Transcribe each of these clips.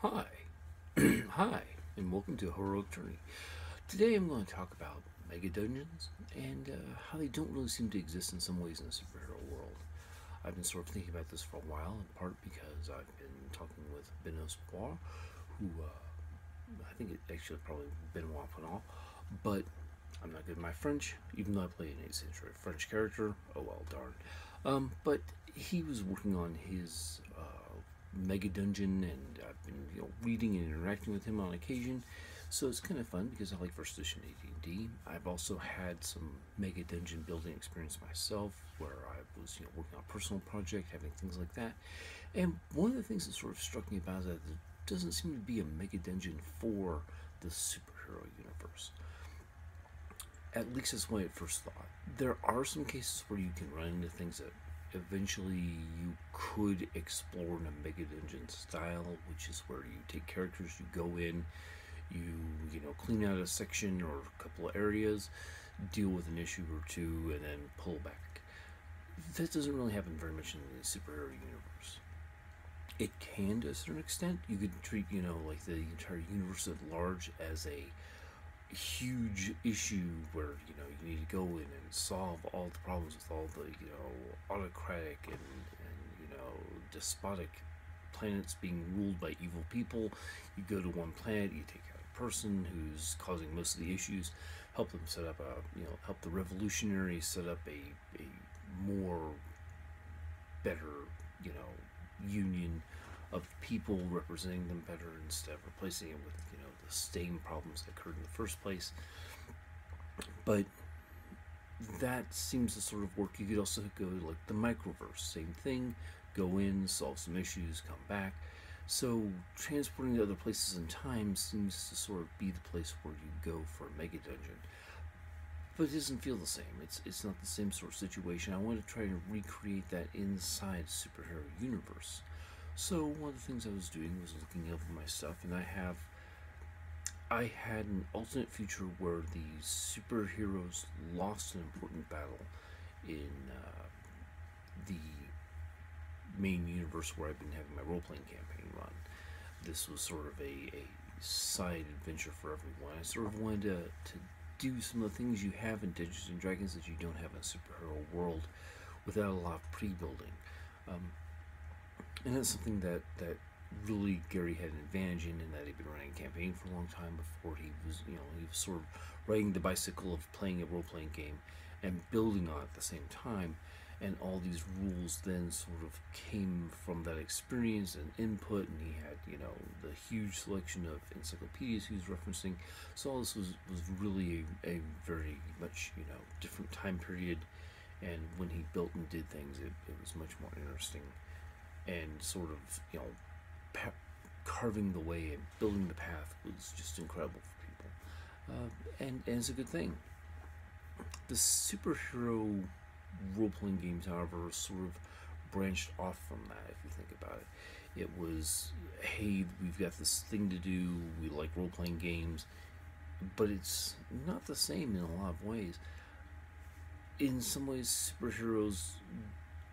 Hi, hi, and welcome to Heroic Journey. Today I'm going to talk about Megadungeons and how they don't really seem to exist in some ways in the superhero world. I've been sort of thinking about this for a while, in part because I've been talking with Benoist Bois, who I think it actually probably Benoit Penal, but I'm not good at my French, even though I play an 8th century French character. Oh well, darn. But he was working on his Mega Dungeon, and I've been reading and interacting with him on occasion. So it's kind of fun because I like first edition AD&D. I've also had some Mega Dungeon building experience myself, where I was working on a personal project, having things like that. And one of the things that sort of struck me about it is that there doesn't seem to be a Mega Dungeon for the superhero universe. At least that's what I first thought. There are some cases where you can run into things that eventually you could explore in a Mega Dungeon style, which is where you take characters, you go in, you clean out a section or a couple of areas, deal with an issue or two, and then pull back. That doesn't really happen very much in the superhero universe. It can to a certain extent. You could treat like the entire universe at large as a huge issue where you need to go in and solve all the problems with all the autocratic and despotic planets being ruled by evil people. You go to one planet, you take out a person who's causing most of the issues, help them set up a help the revolutionaries set up a more better union of people, representing them better instead of replacing it with the same problems that occurred in the first place. But that seems to sort of work. You could also go to like the microverse, same thing, go in, solve some issues, come back. So transporting to other places in time seems to sort of be the place where you go for a Mega Dungeon. But it doesn't feel the same. It's not the same sort of situation. I want to try to recreate that inside superhero universe. So one of the things I was doing was looking over my stuff, and I had an alternate future where the superheroes lost an important battle in the main universe where I've been having my role playing campaign run. This was sort of a side adventure for everyone. I sort of wanted to do some of the things you have in Dungeons and Dragons that you don't have in a superhero world without a lot of pre-building. Um, and that's something that really Gary had an advantage in that he'd been running a campaign for a long time before he was sort of riding the bicycle of playing a role-playing game and building on it at the same time. And all these rules then sort of came from that experience and input, and he had the huge selection of encyclopedias he was referencing. So all this was really a very much different time period, and when he built and did things, it was much more interesting and sort of carving the way and building the path was just incredible for people, and it's a good thing. The superhero role-playing games, however, sort of branched off from that. If you think about it, it was, hey, we've got this thing to do, we like role-playing games, but it's not the same in a lot of ways. In some ways, superheroes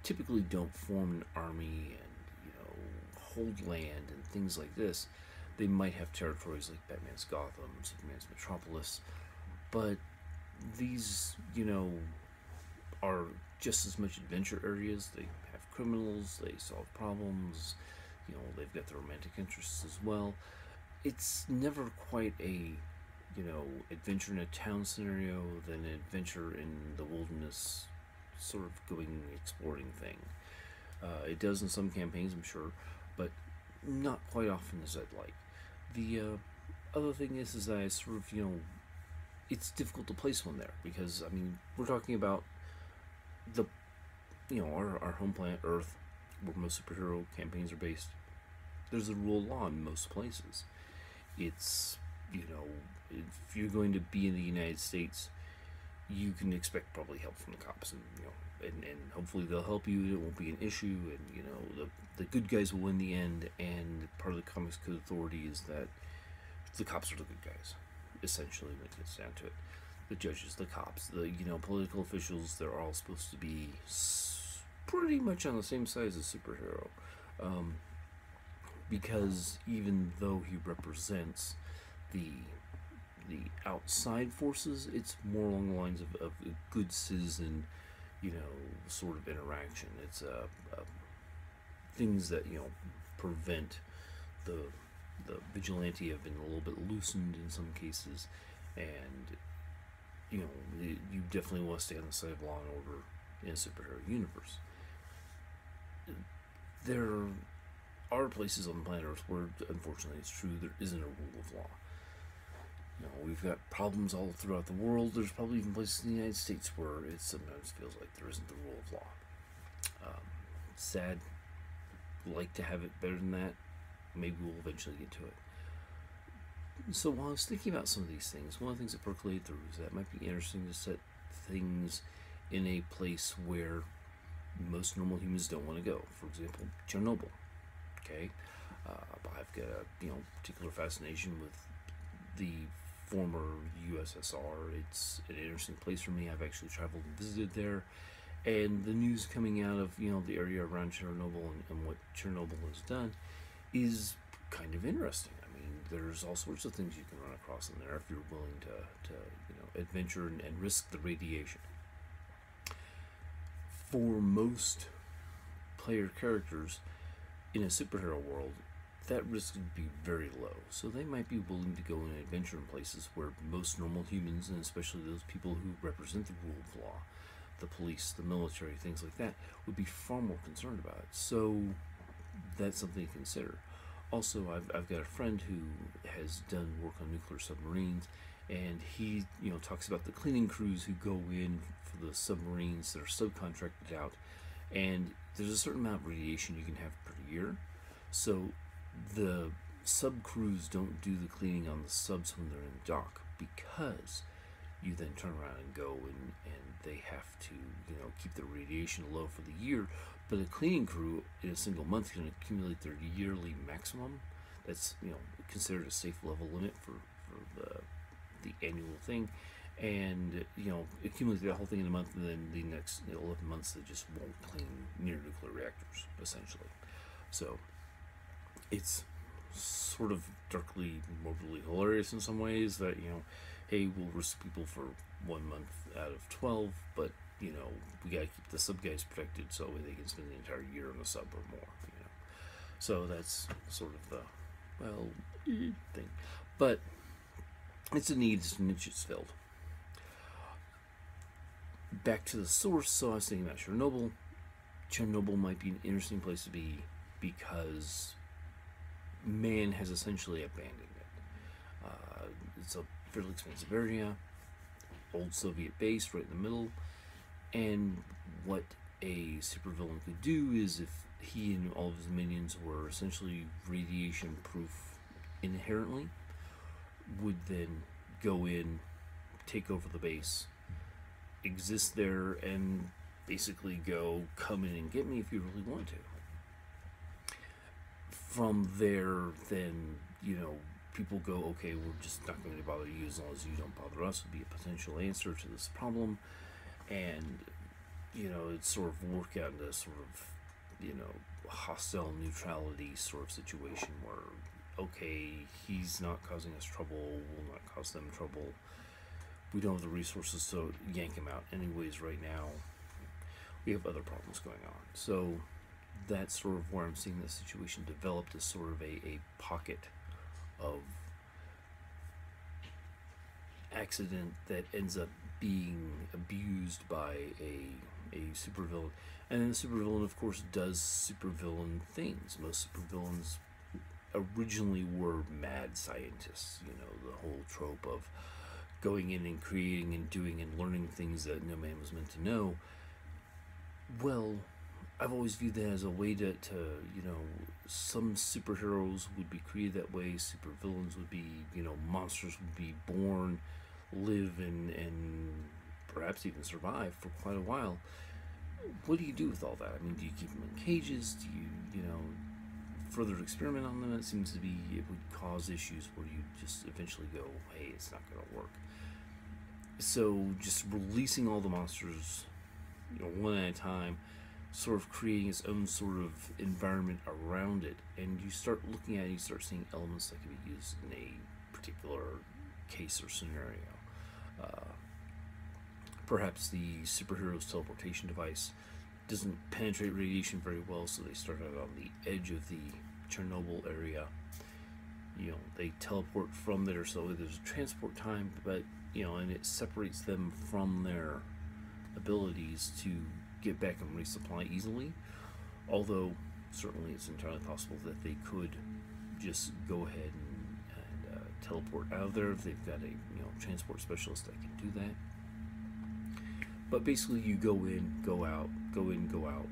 typically don't form an army and hold land and things like this. They might have territories like Batman's Gotham, Superman's Metropolis, but these are just as much adventure areas. They have criminals, they solve problems, they've got their romantic interests as well. It's never quite a adventure in a town scenario than an adventure in the wilderness, sort of going exploring thing. It does in some campaigns, I'm sure, but not quite often as I'd like. The other thing is that I sort of it's difficult to place one there because I mean we're talking about the our home planet Earth, where most superhero campaigns are based. There's a rule of law in most places. It's if you're going to be in the United States, you can expect probably help from the cops, and and hopefully they'll help you. It won't be an issue, and the good guys will win the end. And part of the Comics Code Authority is that the cops are the good guys, essentially, when it gets down to it. The judges, the cops, the political officials, they're all supposed to be pretty much on the same side as a superhero. because even though he represents the the outside forces, it's more along the lines of a good citizen, sort of interaction. It's things that prevent the vigilante have been a little bit loosened in some cases, and you definitely want to stay on the side of law and order in a superhero universe. There are places on planet Earth where, unfortunately, it's true, there isn't a rule of law. We've got problems all throughout the world. There's probably even places in the United States where it sometimes feels like there isn't the rule of law. It's sad. Like to have it better than that. Maybe we'll eventually get to it. So while I was thinking about some of these things, one of the things that percolated through is that it might be interesting to set things in a place where most normal humans don't want to go. For example, Chernobyl. Okay, I've got a particular fascination with the former USSR. It's an interesting place for me. I've actually traveled and visited there, and the news coming out of the area around Chernobyl and what Chernobyl has done is kind of interesting. I mean, there's all sorts of things you can run across in there if you're willing to adventure and risk the radiation. For most player characters in a superhero world, that risk would be very low. So they might be willing to go and adventure in places where most normal humans, and especially those people who represent the rule of law, the police, the military, things like that, would be far more concerned about it. So that's something to consider. Also, I've got a friend who has done work on nuclear submarines, and he talks about the cleaning crews who go in for the submarines that are subcontracted out, and there's a certain amount of radiation you can have per year. So the sub crews don't do the cleaning on the subs when they're in dock, because you then turn around and go and they have to keep the radiation low for the year. But a cleaning crew in a single month can accumulate their yearly maximum. That's considered a safe level limit for the annual thing, and accumulate that whole thing in a month, and then the next 11 months they just won't clean near nuclear reactors, essentially. So it's sort of darkly, morbidly hilarious in some ways that hey, we'll risk people for 1 month out of 12, but we gotta keep the sub guys protected so they can spend the entire year on the sub or more. So that's sort of the thing, but it's a need, it's a niche, it's filled. Back to the source. So I was thinking about Chernobyl. Chernobyl might be an interesting place to be because man has essentially abandoned it. It's a fairly expensive area, old Soviet base right in the middle, and what a supervillain could do is, if he and all of his minions were essentially radiation proof inherently, would then go in, take over the base, exist there, and basically go, come in and get me if you really want to. From there, then people go, okay, we're just not going to bother you as long as you don't bother us, would be a potential answer to this problem. And it's sort of work out into sort of hostile neutrality sort of situation where, okay, he's not causing us trouble, we'll not cause them trouble, we don't have the resources to yank him out anyways right now, we have other problems going on. So that's sort of where I'm seeing this situation developed as sort of a pocket of accident that ends up being abused by a supervillain. And then the supervillain, of course, does supervillain things. Most supervillains originally were mad scientists, the whole trope of going in and creating and doing and learning things that no man was meant to know. Well, I've always viewed that as a way to some superheroes would be created that way, supervillains would be, monsters would be born, live, and perhaps even survive for quite a while. What do you do with all that? I mean, do you keep them in cages? Do you, further experiment on them? It seems to be, it would cause issues where you just eventually go, hey, it's not going to work. So just releasing all the monsters, one at a time, sort of creating its own sort of environment around it, and you start looking at it, you start seeing elements that can be used in a particular case or scenario. Perhaps the superhero's teleportation device doesn't penetrate radiation very well, so they start out on the edge of the Chernobyl area. They teleport from there, so there's transport time, but and it separates them from their abilities to get back and resupply easily. Although certainly it's entirely possible that they could just go ahead and teleport out of there if they've got a transport specialist that can do that. But basically, you go in, go out, go in, go out,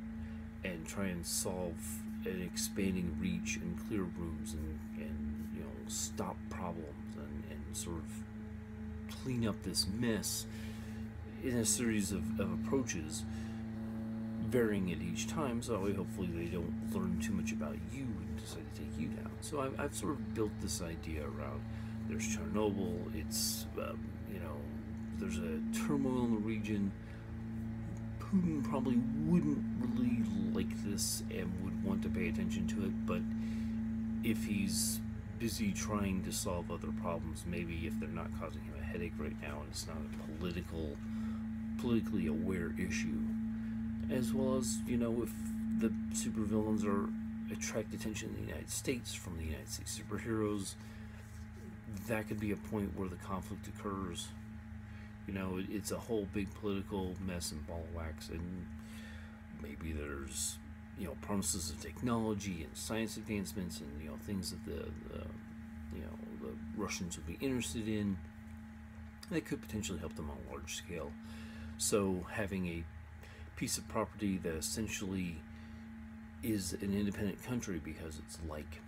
and try and solve an expanding reach and clear rooms and stop problems and sort of clean up this mess in a series of approaches, varying it each time, so that way hopefully they don't learn too much about you and decide to take you down. So I've sort of built this idea around, there's Chernobyl, it's, there's a turmoil in the region. Putin probably wouldn't really like this and would want to pay attention to it, but if he's busy trying to solve other problems, maybe if they're not causing him a headache right now and it's not a politically aware issue, as well as, if the supervillains attract attention in the United States from the United States superheroes, that could be a point where the conflict occurs. It's a whole big political mess and ball of wax, and maybe there's promises of technology and science advancements and things that the Russians would be interested in that could potentially help them on a large scale. So having a piece of property that essentially is an independent country, because it's like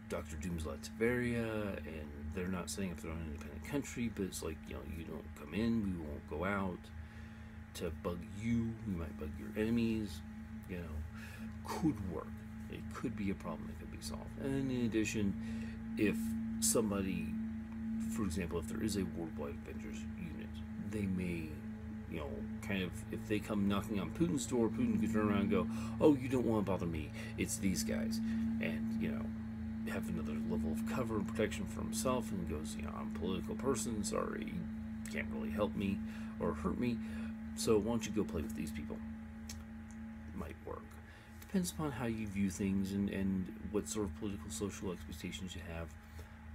Dr. Doom's Latveria, and they're not setting up their own independent country, but it's like, you don't come in, we won't go out to bug you, we might bug your enemies, could work. It could be a problem that could be solved. And in addition, if somebody, for example, if there is a worldwide Avengers unit, they may, if they come knocking on Putin's door, Putin could turn around and go, oh, you don't want to bother me, it's these guys. And, have another level of cover and protection for himself, and goes, I'm a political person, sorry, can't really help me or hurt me, so why don't you go play with these people? Might work. Depends upon how you view things and what sort of political, social expectations you have.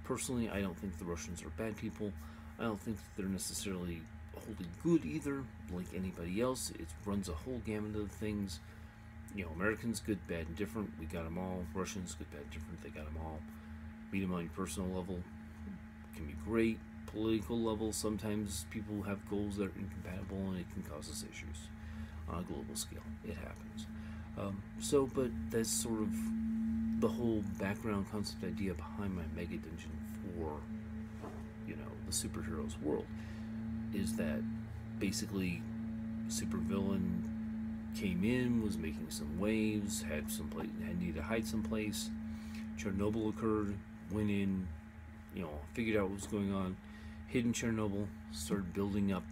Personally, I don't think the Russians are bad people. I don't think that they're necessarily wholly good either, like anybody else. It runs a whole gamut of things. Americans, good, bad, and different. We got them all. Russians, good, bad, different. They got them all. Meet them on your personal level. Can be great. Political level, sometimes people have goals that are incompatible, and it can cause us issues on a global scale. It happens. But that's sort of the whole background concept idea behind my mega dungeon for, the superheroes world, is that basically supervillain came in, was making some waves, had needed to hide someplace. Chernobyl occurred, went in, figured out what was going on, hid in Chernobyl, started building up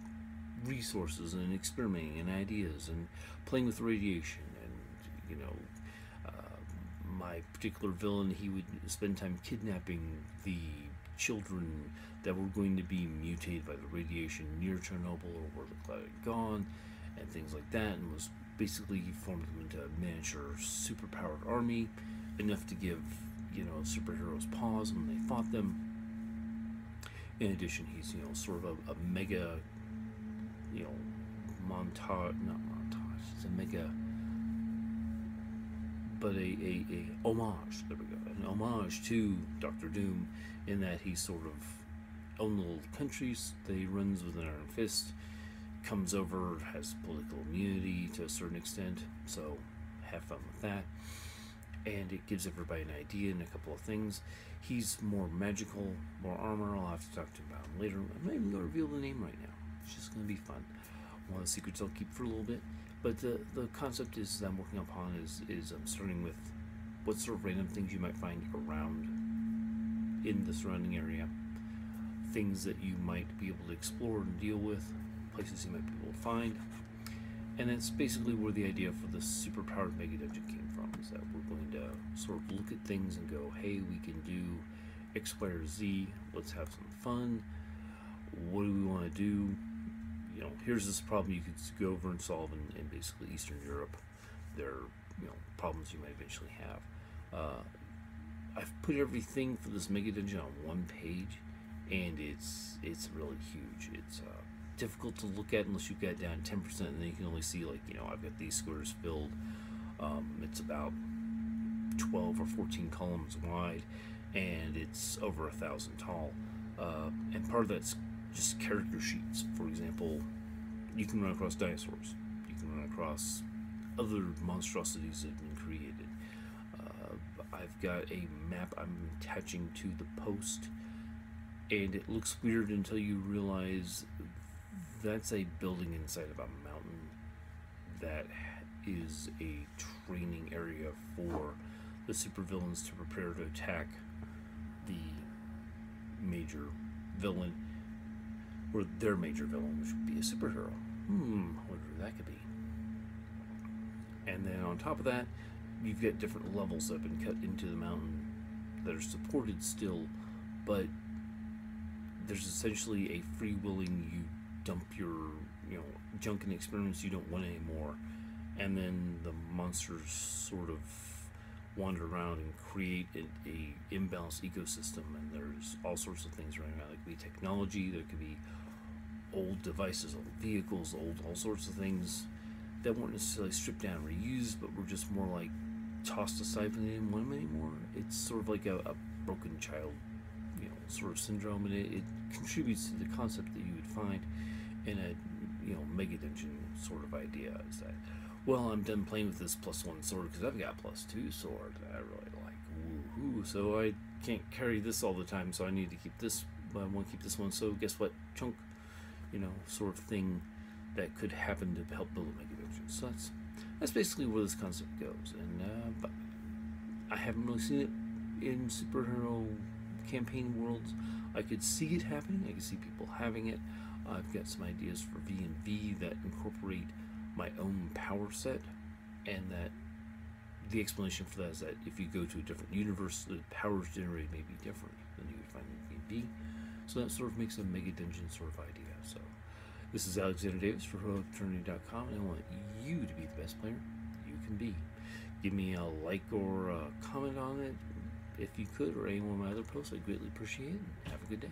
resources and experimenting and ideas and playing with radiation. And my particular villain, he would spend time kidnapping the children that were going to be mutated by the radiation near Chernobyl or where the cloud had gone, and things like that, and was basically formed them into a miniature superpowered army, enough to give superheroes pause when they fought them. In addition, he's sort of a mega it's a mega, but a homage, there we go, an homage to Dr. Doom, in that he's sort of own little countries that he runs with an iron fist, comes over, has political immunity to a certain extent, so have fun with that. And it gives everybody an idea and a couple of things. He's more magical, more armor. I'll have to talk to him about him later. I'm not even going to reveal the name right now. It's just going to be fun. One of the secrets I'll keep for a little bit. But the concept is that I'm working upon is I'm starting with what sort of random things you might find around in the surrounding area. Things that you might be able to explore and deal with. Places you might be able to find. And that's basically where the idea for the superpowered Mega Dungeon came from, is that we're going to sort of look at things and go, hey, we can do X, Y, or Z, let's have some fun. What do we want to do? You know, here's this problem you could go over and solve in basically Eastern Europe. There are, problems you might eventually have. I've put everything for this Mega Dungeon on one page, and it's really huge. It's difficult to look at unless you get down 10%, and then you can only see, like, I've got these squares filled. It's about 12 or 14 columns wide, and it's over 1,000 tall. And part of that's just character sheets. For example, you can run across dinosaurs. You can run across other monstrosities that have been created. I've got a map I'm attaching to the post, and it looks weird until you realize that's a building inside of a mountain that is a training area for the supervillains to prepare to attack the major villain, or their major villain, which would be a superhero. Wonder who that could be. And then on top of that, you've got different levels that have been cut into the mountain that are supported still, but there's essentially a free-willing, you dump your junk and experiments you don't want anymore, and then the monsters sort of wander around and create a imbalanced ecosystem. And there's all sorts of things running around. There could be technology, there could be old devices, old vehicles, all sorts of things that weren't necessarily stripped down and reused, but were just more like tossed aside when they didn't want them anymore. It's sort of like a broken child, sort of syndrome, and it contributes to the concept that you would find in a Mega Dungeon sort of idea. Is that, well, I'm done playing with this +1 sword because I've got +2 sword that I really like. Woohoo! So I can't carry this all the time, so I need to keep this. I want to keep this one. So guess what? Chunk, sort of thing that could happen to help build a Mega Dungeon. So that's basically where this concept goes. And but I haven't really seen it in superhero campaign worlds. I could see it happening. I could see people having it. I've got some ideas for V&V that incorporate my own power set, and that the explanation for that is that if you go to a different universe, the powers generated may be different than you would find in V&V. So that sort of makes a Mega Dungeon sort of idea. So this is Alexander Davis for HeroicJourney.com, and I want you to be the best player you can be. Give me a like or a comment on it if you could, or any one of my other posts. I'd greatly appreciate it. Have a good day.